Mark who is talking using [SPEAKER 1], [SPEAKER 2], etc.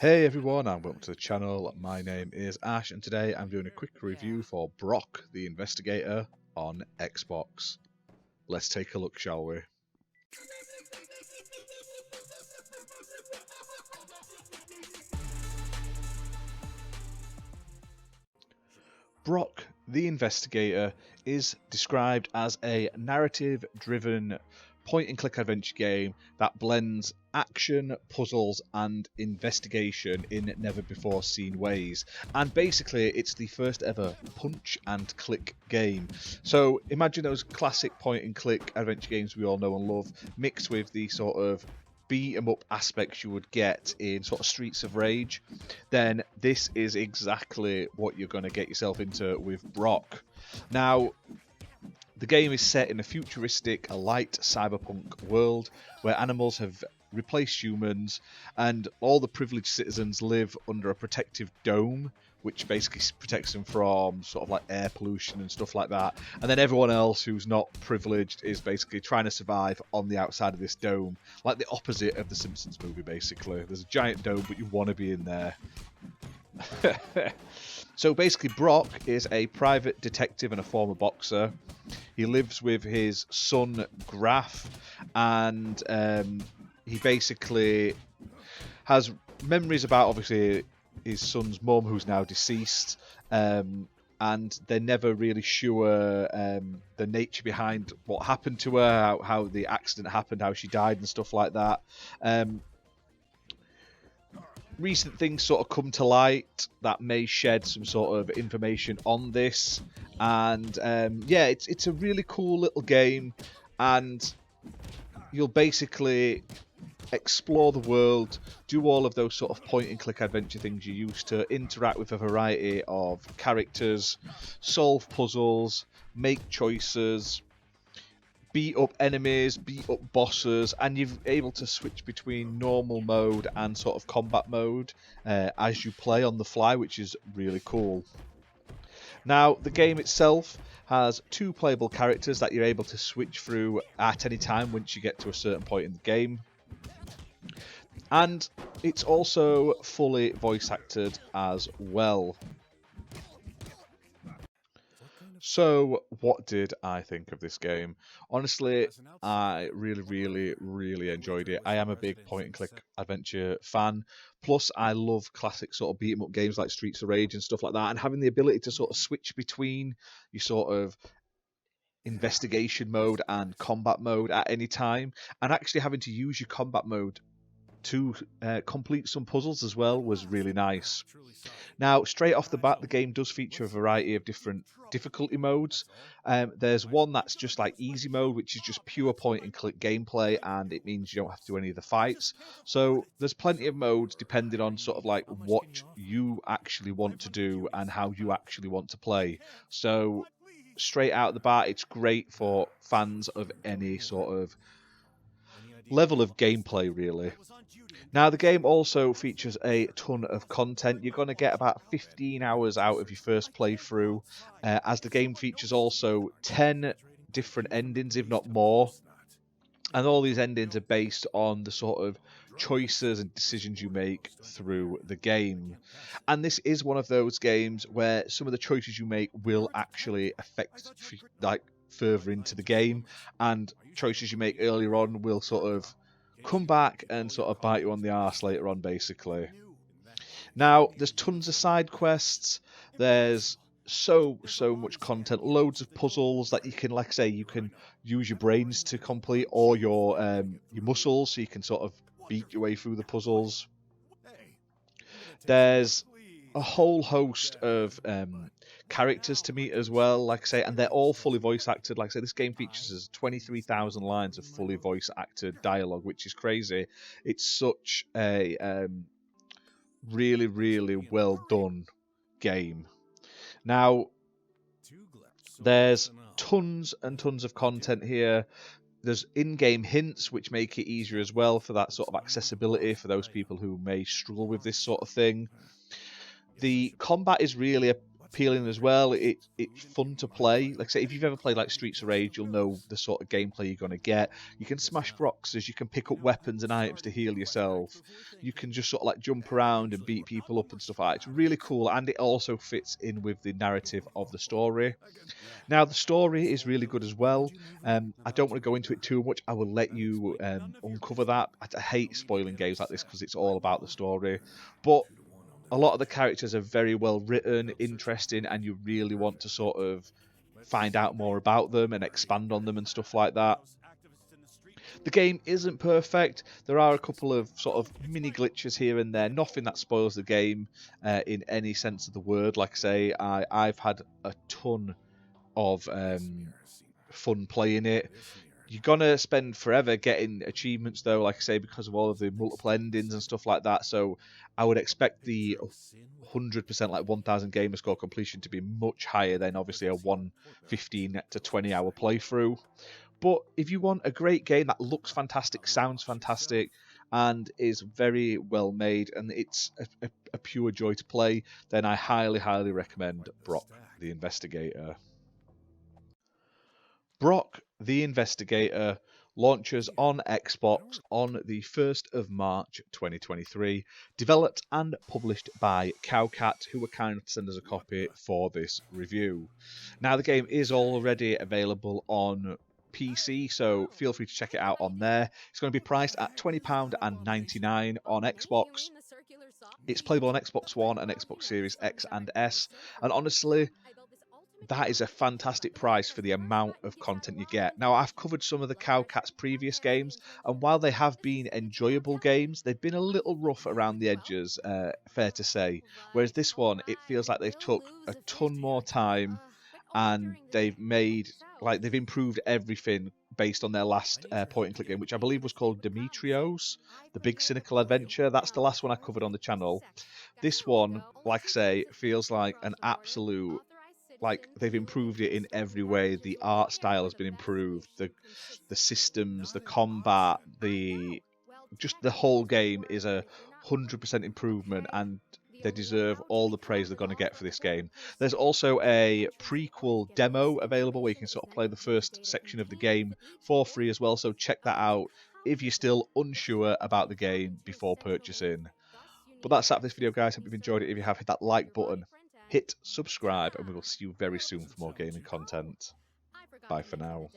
[SPEAKER 1] Hey everyone, and welcome to the channel. My name is Ash, and today I'm doing a quick review for BROK the InvestiGator on Xbox. Let's take a look, shall we? BROK the InvestiGator is described as a narrative-driven point-and-click adventure game that blends action, puzzles, and investigation in never-before-seen ways. And basically, it's the first ever punch-and-click game. So imagine those classic point-and-click adventure games we all know and love, mixed with the sort of beat-em-up aspects you would get in sort of Streets of Rage. Then this is exactly what you're going to get yourself into with BROK. Now, the game is set in a futuristic, light cyberpunk world where animals have replaced humans and all the privileged citizens live under a protective dome which basically protects them from sort of like air pollution and stuff like that. And then everyone else who's not privileged is basically trying to survive on the outside of this dome, like the opposite of the Simpsons movie basically. There's a giant dome but you want to be in there. So basically BROK is a private detective and a former boxer. He lives with his son Graff, and he basically has memories about obviously his son's mum, who's now deceased, and they're never really sure the nature behind what happened to her, how the accident happened, how she died and stuff like that. Recent things sort of come to light that may shed some sort of information on this, and yeah, it's a really cool little game, and you'll basically explore the world, do all of those sort of point-and-click adventure things you used to, interact with a variety of characters, solve puzzles, make choices, beat up enemies, beat up bosses, and you're able to switch between normal mode and sort of combat mode as you play on the fly, which is really cool. Now, the game itself has 2 playable characters that you're able to switch through at any time once you get to a certain point in the game. And it's also fully voice acted as well. So, what did I think of this game? Honestly, I really enjoyed it. I am a big point-and-click adventure fan. Plus, I love classic sort of beat-em-up games like Streets of Rage and stuff like that. And having the ability to sort of switch between your sort of investigation mode and combat mode at any time, and actually having to use your combat mode to complete some puzzles as well was really nice. Now, straight off the bat, the game does feature a variety of different difficulty modes. There's one that's just like easy mode, which is just pure point and click gameplay, and it means you don't have to do any of the fights. So there's plenty of modes depending on sort of like what you actually want to do and how you actually want to play. So straight out the bat, it's great for fans of any sort of level of gameplay, really. Now, the game also features a ton of content. You're going to get about 15 hours out of your first playthrough, as the game features also 10 different endings, if not more. And all these endings are based on the sort of choices and decisions you make through the game. And this is one of those games where some of the choices you make will actually affect, like, further into the game, and choices you make earlier on will sort of come back and sort of bite you on the arse later on, basically. Now, there's tons of side quests. There's so much content, loads of puzzles that you can, like I say, you can use your brains to complete, or your muscles, so you can sort of beat your way through the puzzles. There's a whole host of characters to meet as well, like I say, and they're all fully voice acted. Like I say, this game features 23,000 lines of fully voice acted dialogue, which is crazy. It's such a really well done game. Now, there's tons and tons of content here. There's in-game hints which make it easier as well for that sort of accessibility for those people who may struggle with this sort of thing. The combat is really appealing as well. It's fun to play. Like I say, if you've ever played like Streets of Rage, you'll know the sort of gameplay you're going to get. You can smash boxes, you can pick up weapons and items to heal yourself. You can just sort of like jump around and beat people up and stuff like that. It's really cool, and it also fits in with the narrative of the story. Now, the story is really good as well. I don't want to go into it too much. I will let you uncover that. I hate spoiling games like this because it's all about the story. But a lot of the characters are very well written, interesting, and you really want to sort of find out more about them and expand on them and stuff like that. The game isn't perfect. There are a couple of sort of mini glitches here and there. Nothing that spoils the game in any sense of the word. Like I say, I've had a ton of fun playing it. You're gonna spend forever getting achievements though, like I say, because of all of the multiple endings and stuff like that. So I would expect the 100% like 1000 gamer score completion to be much higher than obviously a 115 to 20 hour playthrough. But if you want a great game that looks fantastic, sounds fantastic, and is very well made, and it's a pure joy to play, then I highly, highly recommend BROK the InvestiGator. BROK the InvestiGator launches on Xbox on the 1st of March 2023, developed and published by Cowcat, who were kind enough to send us a copy for this review. Now, the game is already available on PC, so feel free to check it out on there. It's going to be priced at £20.99 on Xbox. It's playable on Xbox One and Xbox Series X and S, and honestly, that is a fantastic price for the amount of content you get. Now, I've covered some of the Cowcat's previous games, and while they have been enjoyable games, they've been a little rough around the edges, fair to say. Whereas this one, it feels like they've took a ton more time, and they've improved everything based on their last point-and-click game, which I believe was called Demetrios, The Big Cynical Adventure. That's the last one I covered on the channel. This one, like I say, feels like an absolute... like, they've improved it in every way. The art style has been improved, the systems, the combat, the whole game is 100% improvement, and they deserve all the praise they're going to get for this game. There's also a prequel demo available where you can sort of play the first section of the game for free as well, so check that out if you're still unsure about the game before purchasing. But that's it for this video, guys. Hope you've enjoyed it. If you have, hit that like button, hit subscribe, and we will see you very soon for more gaming content. Bye for now.